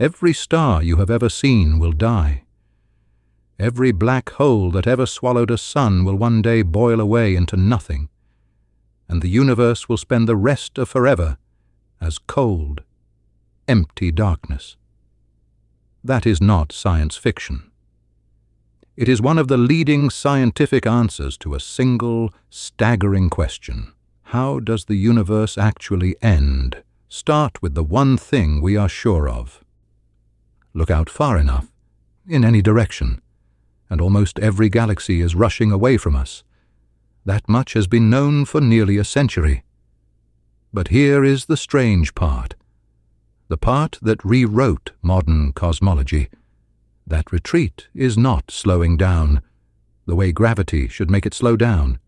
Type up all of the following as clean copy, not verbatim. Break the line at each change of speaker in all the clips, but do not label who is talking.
Every star you have ever seen will die. Every black hole that ever swallowed a sun will one day boil away into nothing, and the universe will spend the rest of forever as cold, empty darkness. That is not science fiction. It is one of the leading scientific answers to a single, staggering question. How does the universe actually end? Start with the one thing we are sure of. Look out far enough, in any direction, and almost every galaxy is rushing away from us. That much has been known for nearly a century. But here is the strange part, the part that rewrote modern cosmology. That retreat is not slowing down, the way gravity should make it slow down.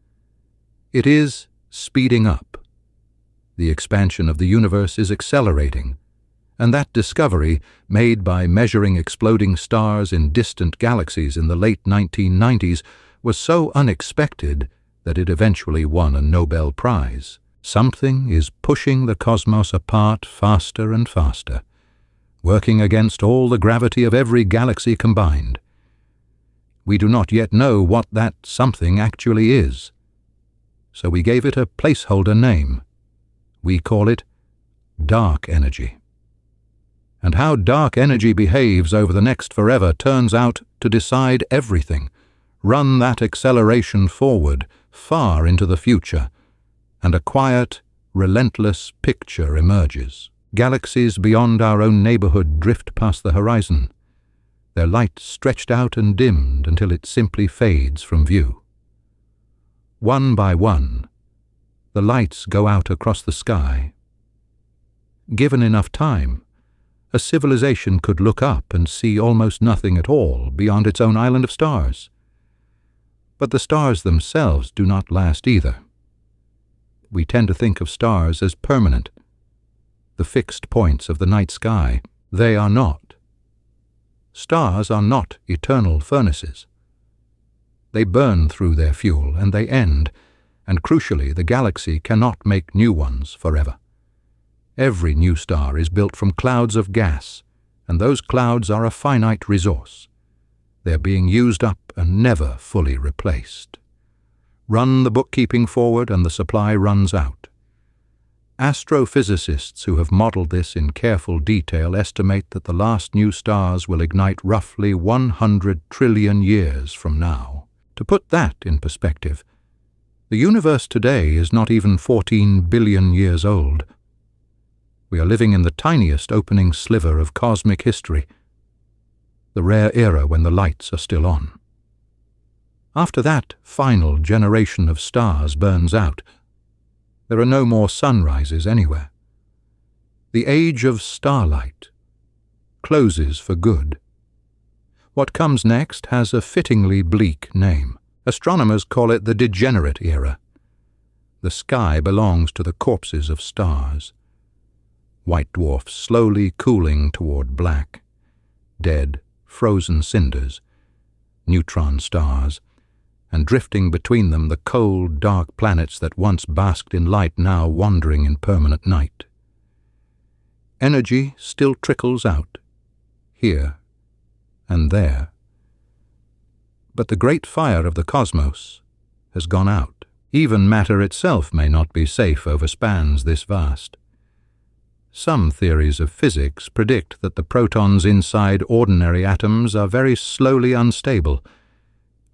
It is speeding up. The expansion of the universe is accelerating, and that discovery, made by measuring exploding stars in distant galaxies in the late 1990s, was so unexpected that it eventually won a Nobel Prize. Something is pushing the cosmos apart faster and faster, working against all the gravity of every galaxy combined. We do not yet know what that something actually is, so we gave it a placeholder name. We call it dark energy. And how dark energy behaves over the next forever turns out to decide everything, run that acceleration forward, far into the future, and a quiet, relentless picture emerges. Galaxies beyond our own neighborhood drift past the horizon, their light stretched out and dimmed until it simply fades from view. One by one, the lights go out across the sky. Given enough time, a civilization could look up and see almost nothing at all beyond its own island of stars. But the stars themselves do not last either. We tend to think of stars as permanent, the fixed points of the night sky. They are not. Stars are not eternal furnaces. They burn through their fuel and they end, and crucially, the galaxy cannot make new ones forever. Every new star is built from clouds of gas, and those clouds are a finite resource. They are being used up and never fully replaced. Run the bookkeeping forward and the supply runs out. Astrophysicists who have modeled this in careful detail estimate that the last new stars will ignite roughly 100 trillion years from now. To put that in perspective, the universe today is not even 14 billion years old. We are living in the tiniest opening sliver of cosmic history, the rare era when the lights are still on. After that final generation of stars burns out, there are no more sunrises anywhere. The age of starlight closes for good. What comes next has a fittingly bleak name. Astronomers call it the Degenerate Era. The sky belongs to the corpses of stars. White dwarfs slowly cooling toward black, dead, frozen cinders, neutron stars, and drifting between them the cold, dark planets that once basked in light now wandering in permanent night. Energy still trickles out, here and there. But the great fire of the cosmos has gone out. Even matter itself may not be safe over spans this vast. Some theories of physics predict that the protons inside ordinary atoms are very slowly unstable,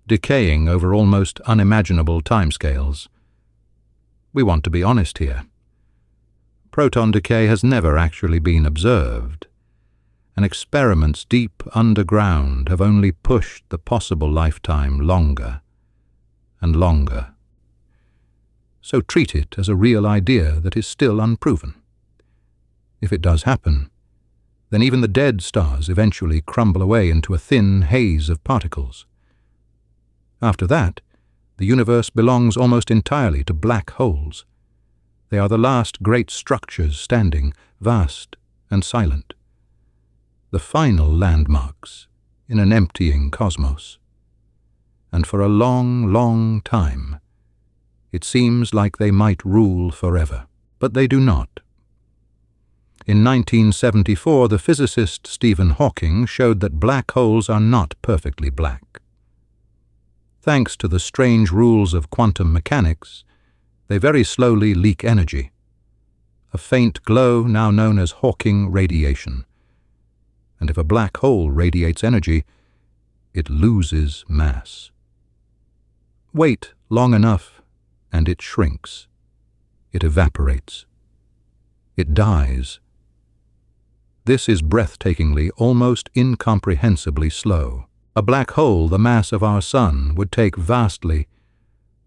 decaying over almost unimaginable timescales. We want to be honest here. Proton decay has never actually been observed, and experiments deep underground have only pushed the possible lifetime longer and longer. So treat it as a real idea that is still unproven. If it does happen, then even the dead stars eventually crumble away into a thin haze of particles. After that, the universe belongs almost entirely to black holes. They are the last great structures standing, vast and silent. The final landmarks in an emptying cosmos. And for a long, long time, it seems like they might rule forever. But they do not. In 1974, the physicist Stephen Hawking showed that black holes are not perfectly black. Thanks to the strange rules of quantum mechanics, they very slowly leak energy, a faint glow now known as Hawking radiation. And if a black hole radiates energy, it loses mass. Wait long enough, and it shrinks. It evaporates. It dies. This is breathtakingly, almost incomprehensibly slow. A black hole the mass of our Sun would take vastly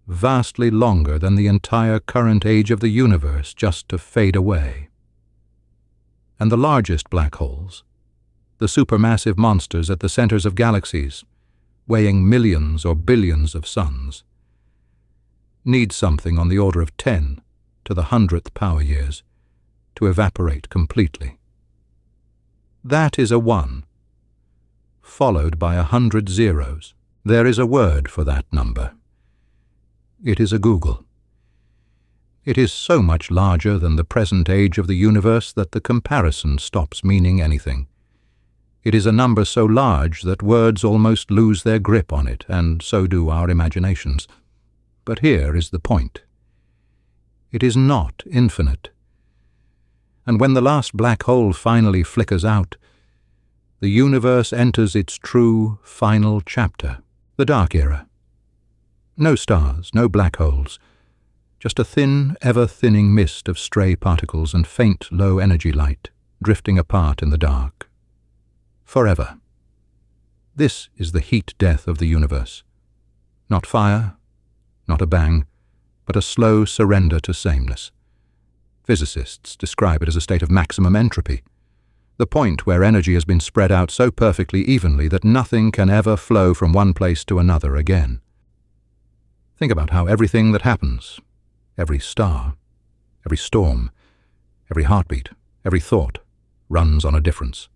longer than the entire current age of the universe just to fade away. And the largest black holes, the supermassive monsters at the centers of galaxies, weighing millions or billions of suns, need something on the order of 10 to the 100th power years to evaporate completely. That is a 1, followed by 100 zeros. There is a word for that number. It is a googol. It is so much larger than the present age of the universe that the comparison stops meaning anything. It is a number so large that words almost lose their grip on it, and so do our imaginations. But here is the point. It is not infinite. And when the last black hole finally flickers out, the universe enters its true final chapter, the dark era. No stars, no black holes, just a thin, ever-thinning mist of stray particles and faint, low-energy light drifting apart in the dark. Forever. This is the heat death of the universe. Not fire, not a bang, but a slow surrender to sameness. Physicists describe it as a state of maximum entropy, the point where energy has been spread out so perfectly evenly that nothing can ever flow from one place to another again. Think about how everything that happens, every star, every storm, every heartbeat, every thought, runs on a difference.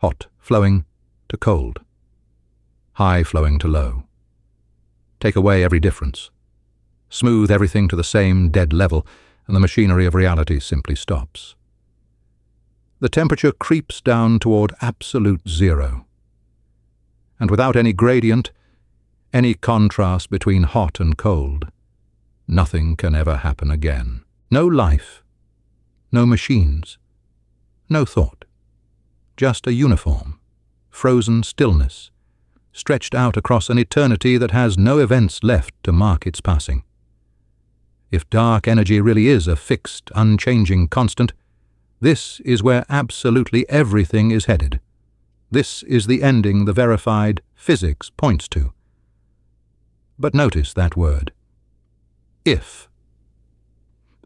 Hot flowing to cold, high flowing to low. Take away every difference. Smooth everything to the same dead level, and the machinery of reality simply stops. The temperature creeps down toward absolute zero. And without any gradient, any contrast between hot and cold, nothing can ever happen again. No life, no machines, no thought. Just a uniform, frozen stillness, stretched out across an eternity that has no events left to mark its passing. If dark energy really is a fixed, unchanging constant, this is where absolutely everything is headed. This is the ending the verified physics points to. But notice that word. If.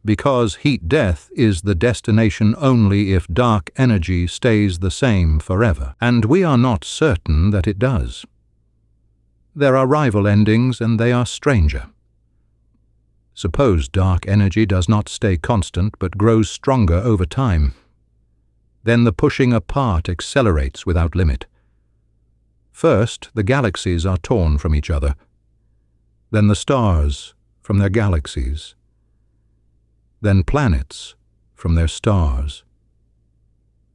Because heat death is the destination only if dark energy stays the same forever, and we are not certain that it does. There are rival endings, and they are stranger. Suppose dark energy does not stay constant but grows stronger over time. Then the pushing apart accelerates without limit. First, the galaxies are torn from each other. Then the stars from their galaxies. Then planets from their stars.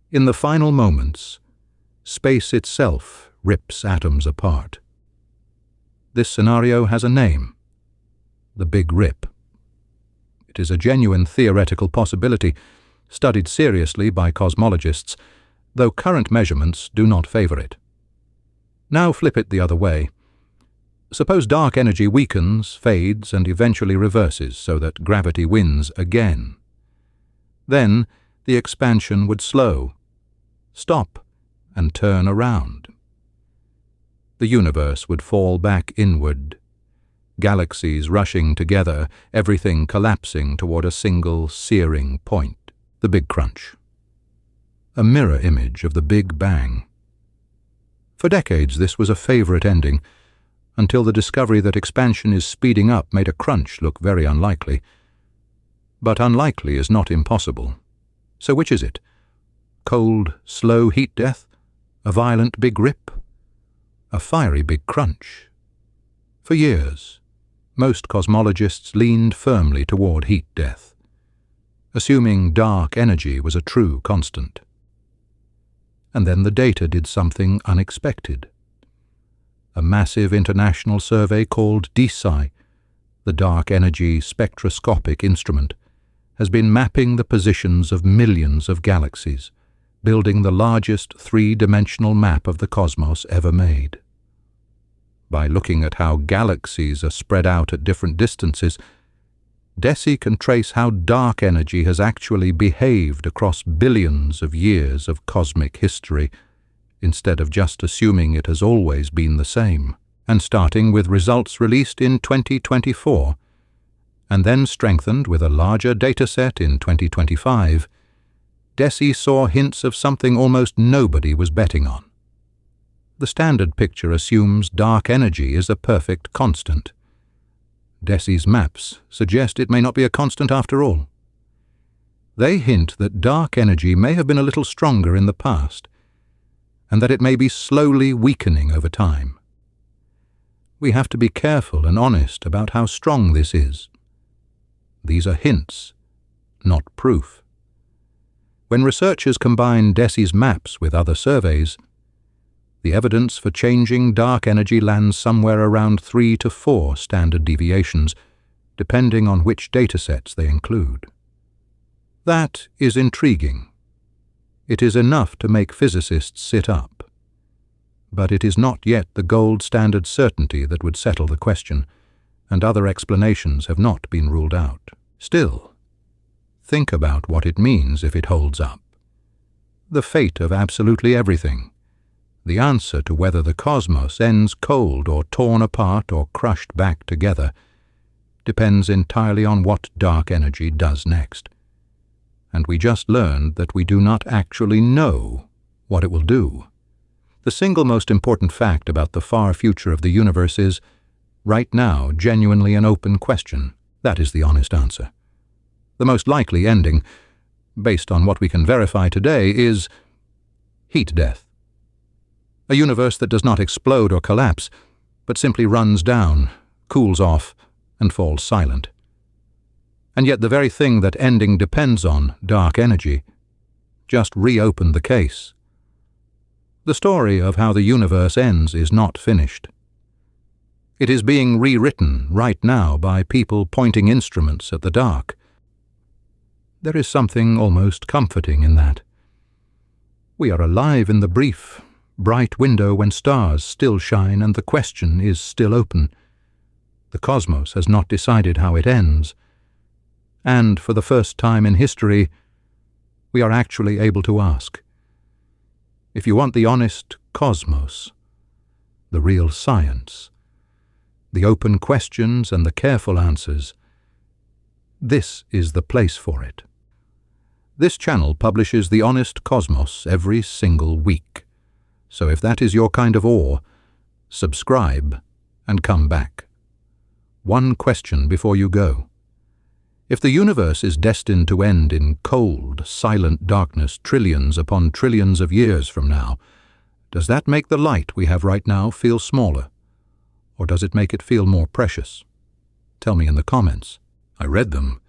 In the final moments, space itself rips atoms apart. This scenario has a name: the Big Rip. It is a genuine theoretical possibility, studied seriously by cosmologists, though current measurements do not favor it. Now flip it the other way. Suppose dark energy weakens, fades, and eventually reverses so that gravity wins again. Then the expansion would slow, stop, and turn around. The universe would fall back inward, galaxies rushing together, everything collapsing toward a single searing point, the Big Crunch. A mirror image of the Big Bang. For decades this was a favorite ending, until the discovery that expansion is speeding up made a crunch look very unlikely. But unlikely is not impossible. So which is it? Cold, slow heat death? A violent Big Rip? A fiery Big Crunch? For years, most cosmologists leaned firmly toward heat death. assuming dark energy was a true constant. And then the data did something unexpected. A massive international survey called DESI, the Dark Energy Spectroscopic Instrument, has been mapping the positions of millions of galaxies, building the largest three-dimensional map of the cosmos ever made. By looking at how galaxies are spread out at different distances, DESI can trace how dark energy has actually behaved across billions of years of cosmic history, instead of just assuming it has always been the same, and starting with results released in 2024, and then strengthened with a larger dataset in 2025, DESI saw hints of something almost nobody was betting on. The standard picture assumes dark energy is a perfect constant. DESI's maps suggest it may not be a constant after all. They hint that dark energy may have been a little stronger in the past, and that it may be slowly weakening over time. We have to be careful and honest about how strong this is. These are hints, not proof. When researchers combine DESI's maps with other surveys, the evidence for changing dark energy lands somewhere around 3 to 4 standard deviations, depending on which datasets they include. That is intriguing. It is enough to make physicists sit up. But it is not yet the gold standard certainty that would settle the question, and other explanations have not been ruled out. Still, think about what it means if it holds up. The fate of absolutely everything. The answer to whether the cosmos ends cold or torn apart or crushed back together depends entirely on what dark energy does next. And we just learned that we do not actually know what it will do. The single most important fact about the far future of the universe is, right now, genuinely an open question. That is the honest answer. The most likely ending, based on what we can verify today, is heat death. A universe that does not explode or collapse, but simply runs down, cools off, and falls silent. And yet the very thing that ending depends on, dark energy, just reopened the case. The story of how the universe ends is not finished. It is being rewritten right now by people pointing instruments at the dark. There is something almost comforting in that. We are alive in the brief, bright window when stars still shine and the question is still open. The cosmos has not decided how it ends. And for the first time in history, we are actually able to ask. If you want the honest cosmos, the real science, the open questions and the careful answers, this is the place for it. This channel publishes the honest cosmos every single week. So if that is your kind of awe, subscribe and come back. One question before you go. If the universe is destined to end in cold, silent darkness trillions upon trillions of years from now, does that make the light we have right now feel smaller? Or does it make it feel more precious? Tell me in the comments. I read them,